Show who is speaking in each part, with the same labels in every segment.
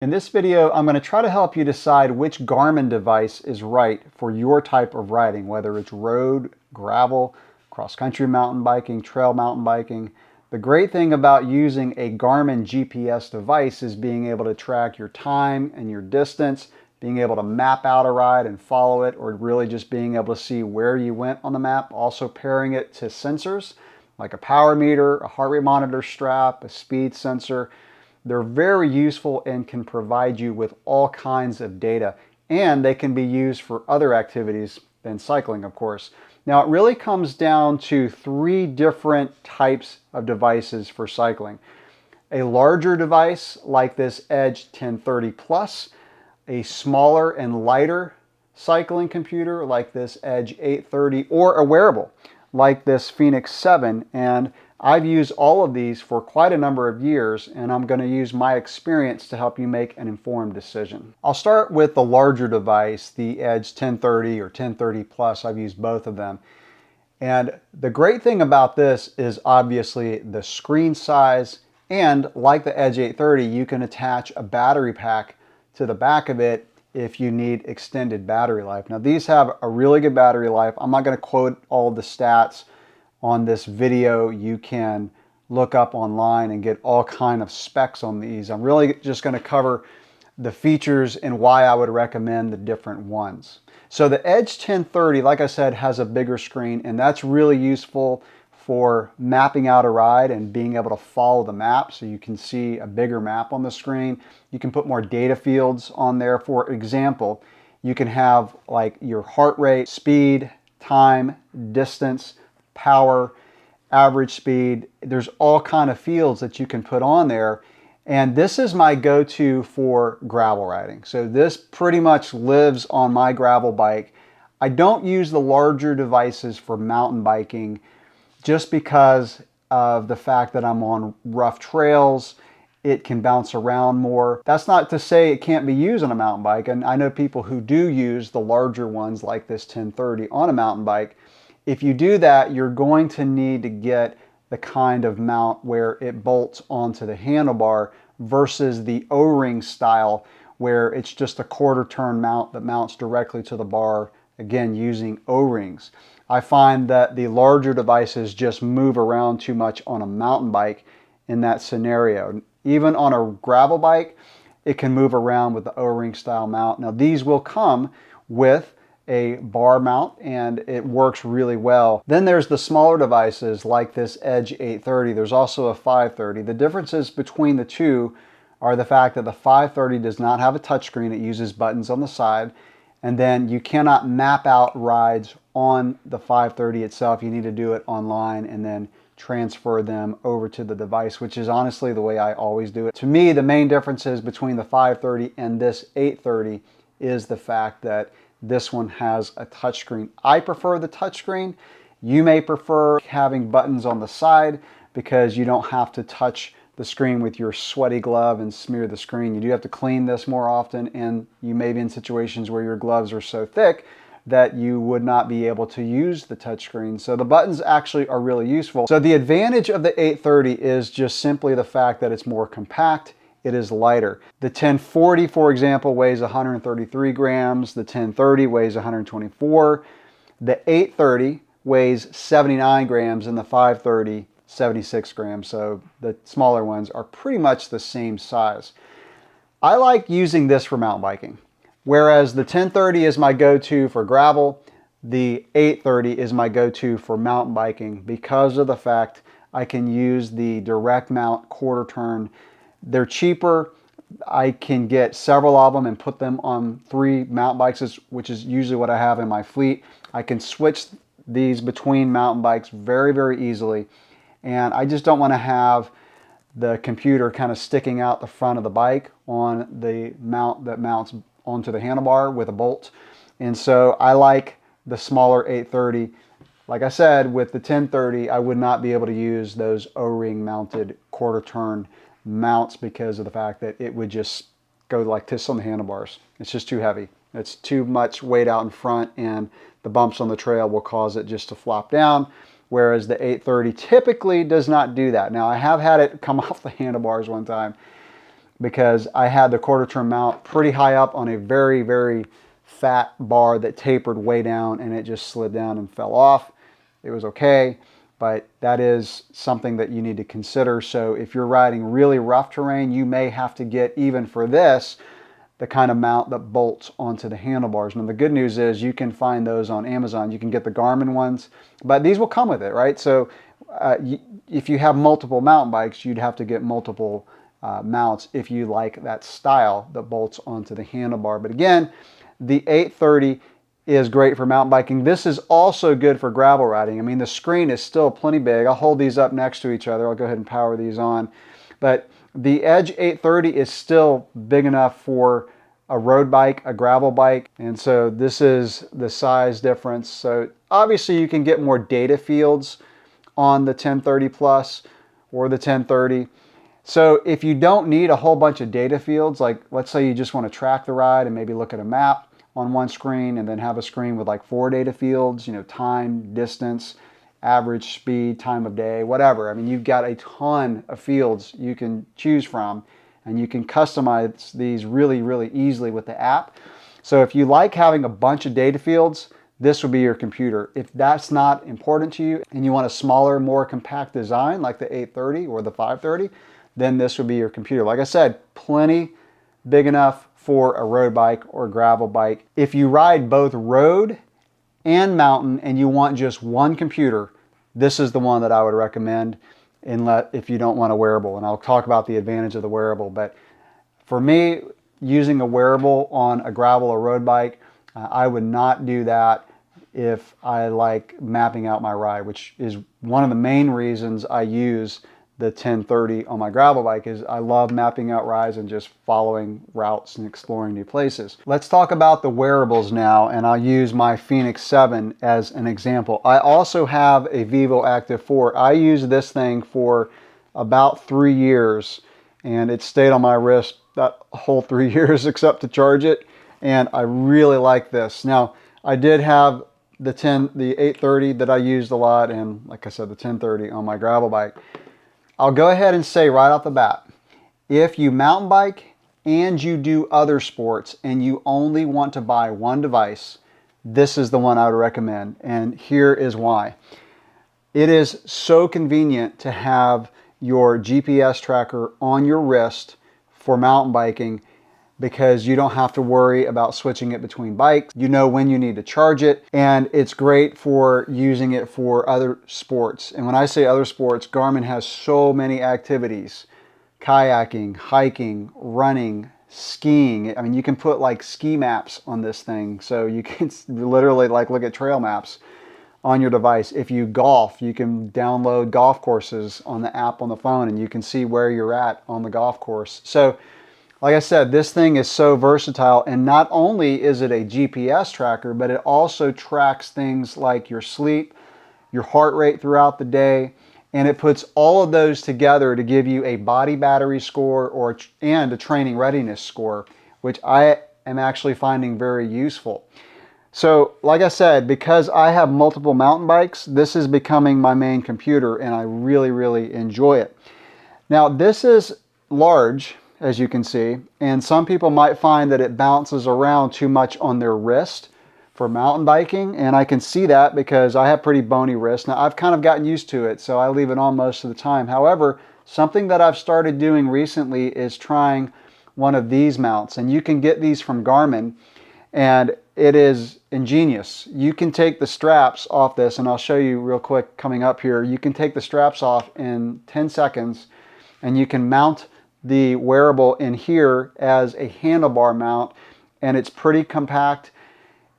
Speaker 1: In this video, I'm going to try to help you decide which Garmin device is right for your type of riding, whether it's road, gravel, cross-country mountain biking, trail mountain biking. The great thing about using a Garmin GPS device is being able to track your time and your distance, being able to map out a ride and follow it, or really just being able to see where you went on the map. Also pairing it to sensors like a power meter, a heart rate monitor strap, a speed sensor. They're very useful and can provide you with all kinds of data, and they can be used for other activities than cycling, of course. Now, it really comes down to three different types of devices for cycling. A larger device like this Edge 1030 Plus, a smaller and lighter cycling computer like this Edge 830, or a wearable like this Fenix 7. And I've used all of these for quite a number of years, and I'm going to use my experience to help you make an informed decision. I'll start with the larger device, the Edge 1030 or 1030 Plus. I've used both of them. And the great thing about this is obviously the screen size, and like the Edge 830, you can attach a battery pack to the back of it if you need extended battery life. Now, these have a really good battery life. I'm not going to quote all the stats on this video. You can look up online and get all kind of specs on these. I'm really just going to cover the features and why I would recommend the different ones. So the Edge 1030, like I said, has a bigger screen, and that's really useful for mapping out a ride and being able to follow the map, so you can see a bigger map on the screen. You can put more data fields on there. For example, you can have like your heart rate, speed, time, distance, power, average speed. There's all kind of fields that you can put on there. And this is my go-to for gravel riding. So this pretty much lives on my gravel bike. I don't use the larger devices for mountain biking just because of the fact that I'm on rough trails. It can bounce around more. That's not to say it can't be used on a mountain bike. And I know people who do use the larger ones like this 1030 on a mountain bike. If you do that, you're going to need to get the kind of mount where it bolts onto the handlebar versus the O-ring style where it's just a quarter turn mount that mounts directly to the bar, again using O-rings. I find that the larger devices just move around too much on a mountain bike in that scenario. Even on a gravel bike, it can move around with the O-ring style mount. Now, these will come with a bar mount, and it works really well. Then there's the smaller devices like this Edge 830. There's also a 530. The differences between the two are the fact that the 530 does not have a touchscreen. It uses buttons on the side. And then you cannot map out rides on the 530 itself. You need to do it online and then transfer them over to the device, which is honestly the way I always do it. To me, the main differences between the 530 and this 830 is the fact that this one has a touchscreen. I prefer the touchscreen. You may prefer having buttons on the side because you don't have to touch the screen with your sweaty glove and smear the screen. You do have to clean this more often, and you may be in situations where your gloves are so thick that you would not be able to use the touchscreen. So the buttons actually are really useful. So the advantage of the 830 is just simply the fact that it's more compact. It is lighter. The 1040, for example, weighs 133 grams. The 1030 weighs 124. The 830 weighs 79 grams and the 530 76 grams. So the smaller ones are pretty much the same size. I like using this for mountain biking. Whereas the 1030 is my go-to for gravel, the 830 is my go-to for mountain biking because of the fact I can use the direct mount quarter turn. They're cheaper. I can get several of them and put them on 3 mountain bikes, which is usually what I have in my fleet. I can switch these between mountain bikes very, very easily. And I just don't want to have the computer kind of sticking out the front of the bike on the mount that mounts onto the handlebar with a bolt. And so I like the smaller 830. Like I said, with the 1030, I would not be able to use those O-ring mounted quarter turn mounts because of the fact that it would just go like this on the handlebars. It's just too heavy. It's too much weight out in front, and the bumps on the trail will cause it just to flop down, whereas the 830 typically does not do that. Now, I have had it come off the handlebars one time, because I had the quarter turn mount pretty high up on a very, very fat bar that tapered way down, and it just slid down and fell off. It was okay, but that is something that you need to consider. So if you're riding really rough terrain, you may have to get, even for this, the kind of mount that bolts onto the handlebars. Now the good news is you can find those on Amazon. You can get the Garmin ones, but these will come with it, right? So if you have multiple mountain bikes, you'd have to get multiple mounts if you like that style that bolts onto the handlebar. But again, the 830 is great for mountain biking. This is also good for gravel riding. I mean, the screen is still plenty big. I'll hold these up next to each other. I'll go ahead and power these on. But the Edge 830 is still big enough for a road bike, a gravel bike. And so this is the size difference. So obviously you can get more data fields on the 1030 Plus or the 1030. So if you don't need a whole bunch of data fields, like let's say you just want to track the ride and maybe look at a map on one screen and then have a screen with like 4 data fields, you know, time, distance, average speed, time of day, whatever. I mean, you've got a ton of fields you can choose from, and you can customize these really, really easily with the app. So if you like having a bunch of data fields, this will be your computer. If that's not important to you and you want a smaller, more compact design like the 830 or the 530, then this would be your computer. Like I said, plenty big enough for a road bike or gravel bike. If you ride both road and mountain and you want just one computer, this is the one that I would recommend if you don't want a wearable. And I'll talk about the advantage of the wearable. But for me, using a wearable on a gravel or road bike, I would not do that if I like mapping out my ride, which is one of the main reasons I use the 1030 on my gravel bike. Is I love mapping out rides and just following routes and exploring new places. Let's talk about the wearables now, and I'll use my Phoenix 7 as an example. I also have a Vivo Active 4. I used this thing for about 3 years, and it stayed on my wrist that whole 3 years except to charge it, and I really like this. Now, I did have the 830 that I used a lot, and like I said, the 1030 on my gravel bike. I'll go ahead and say right off the bat, if you mountain bike and you do other sports and you only want to buy one device, this is the one I would recommend. And here is why. It is so convenient to have your GPS tracker on your wrist for mountain biking, because you don't have to worry about switching it between bikes. You know when you need to charge it, and it's great for using it for other sports. And when I say other sports, Garmin has so many activities: kayaking, hiking, running, skiing. I mean, you can put like ski maps on this thing, so you can literally like look at trail maps on your device. If you golf, you can download golf courses on the app on the phone, and you can see where you're at on the golf course. So like I said, this thing is so versatile, and not only is it a GPS tracker, but it also tracks things like your sleep, your heart rate throughout the day, and it puts all of those together to give you a body battery score and a training readiness score, which I am actually finding very useful. So like I said, because I have multiple mountain bikes, this is becoming my main computer, and I really, really enjoy it. Now, this is large, as you can see, and some people might find that it bounces around too much on their wrist for mountain biking, and I can see that because I have pretty bony wrists. Now, I've kind of gotten used to it, so I leave it on most of the time. However, something that I've started doing recently is trying one of these mounts, and you can get these from Garmin, and it is ingenious. You can take the straps off this, and I'll show you real quick coming up here. You can take the straps off in 10 seconds, and you can mount the wearable in here as a handlebar mount, and it's pretty compact.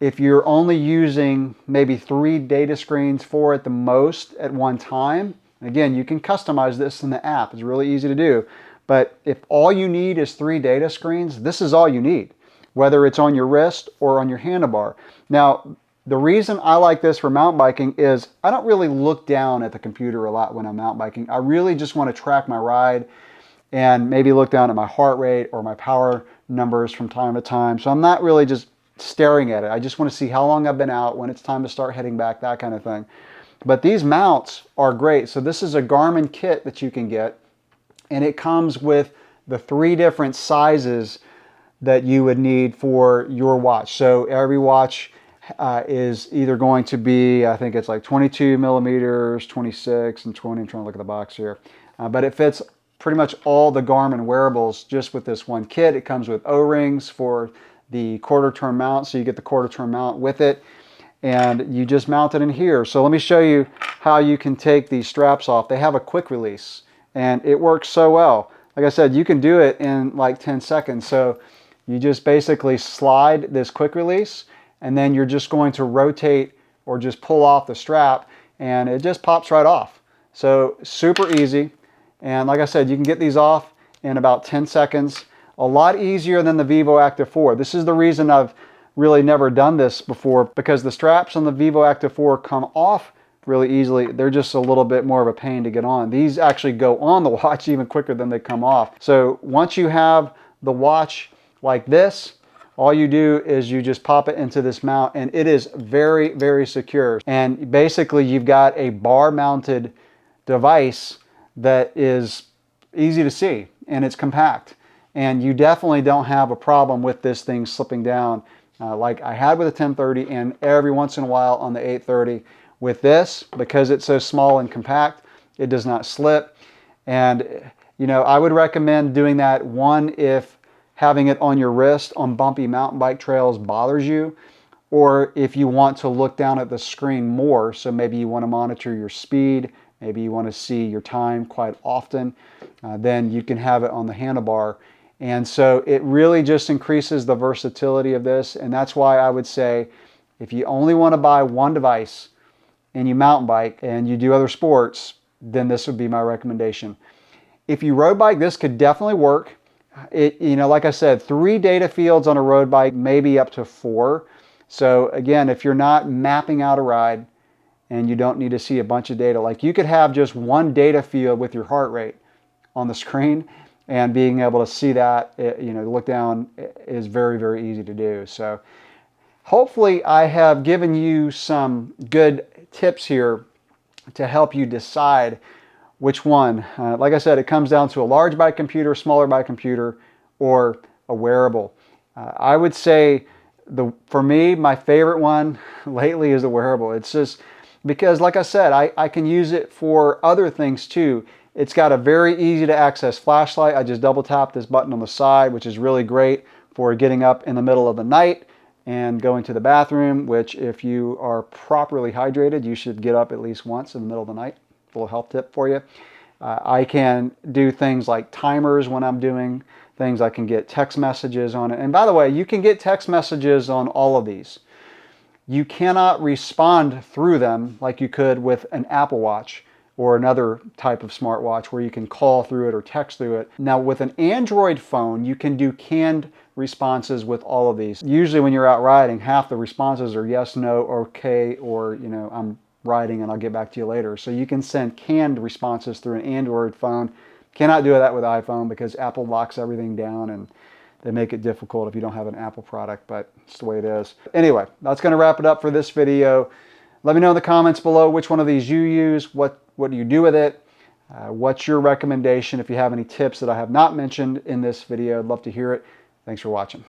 Speaker 1: If you're only using maybe 3 data screens, 4 at the most at one time, again, you can customize this in the app. It's really easy to do. But if all you need is 3 data screens, this is all you need, whether it's on your wrist or on your handlebar. Now, the reason I like this for mountain biking is I don't really look down at the computer a lot when I'm mountain biking. I really just want to track my ride and maybe look down at my heart rate or my power numbers from time to time. So I'm not really just staring at it. I just want to see how long I've been out, when it's time to start heading back, that kind of thing. But these mounts are great. So this is a Garmin kit that you can get, and it comes with the 3 different sizes that you would need for your watch. So every watch is either going to be, I think it's like 22 millimeters, 26, and 20. I'm trying to look at the box here. But it fits pretty much all the Garmin wearables just with this one kit. It comes with O-rings for the quarter turn mount, so you get the quarter turn mount with it. And you just mount it in here. So let me show you how you can take these straps off. They have a quick release, and it works so well. Like I said, you can do it in like 10 seconds. So you just basically slide this quick release, and then you're just going to rotate or just pull off the strap, and it just pops right off. So super easy. And like I said, you can get these off in about 10 seconds. A lot easier than the Vivo Active 4. This is the reason I've really never done this before, because the straps on the Vivo Active 4 come off really easily. They're just a little bit more of a pain to get on. These actually go on the watch even quicker than they come off. So once you have the watch like this, all you do is you just pop it into this mount, and it is very, very secure. And basically you've got a bar mounted device that is easy to see, and it's compact. And you definitely don't have a problem with this thing slipping down like I had with the 1030 and every once in a while on the 830. With this, because it's so small and compact, it does not slip. And you know, I would recommend doing that, one, if having it on your wrist on bumpy mountain bike trails bothers you, or if you want to look down at the screen more. So maybe you want to monitor your speed, maybe you want to see your time quite often, then you can have it on the handlebar. And so it really just increases the versatility of this. And that's why I would say, if you only want to buy one device and you mountain bike and you do other sports, then this would be my recommendation. If you road bike, this could definitely work. You know, like I said, 3 data fields on a road bike, maybe up to 4. So again, if you're not mapping out a ride and you don't need to see a bunch of data, like you could have just 1 data field with your heart rate on the screen, and being able to see that, you know, look down is very, very easy to do. So hopefully I have given you some good tips here to help you decide which one. Like I said, it comes down to a large bike computer, smaller bike computer, or a wearable. I would say, for me, my favorite one lately is a wearable. It's just because, like I said, I can use it for other things too. It's got a very easy to access flashlight. I just double tap this button on the side, which is really great for getting up in the middle of the night and going to the bathroom, which if you are properly hydrated, you should get up at least once in the middle of the night. A little health tip for you. I can do things like timers when I'm doing things. I can get text messages on it. And by the way, you can get text messages on all of these. You cannot respond through them like you could with an Apple Watch or another type of smartwatch where you can call through it or text through it. Now with an Android phone, you can do canned responses with all of these. Usually when you're out riding, half the responses are yes, no, okay, or, you know, I'm riding and I'll get back to you later. So you can send canned responses through an Android phone. Cannot do that with iPhone because Apple locks everything down and they make it difficult if you don't have an Apple product, but it's the way it is. Anyway, that's going to wrap it up for this video. Let me know in the comments below which one of these you use, what do you do with it, what's your recommendation. If you have any tips that I have not mentioned in this video, I'd love to hear it. Thanks for watching.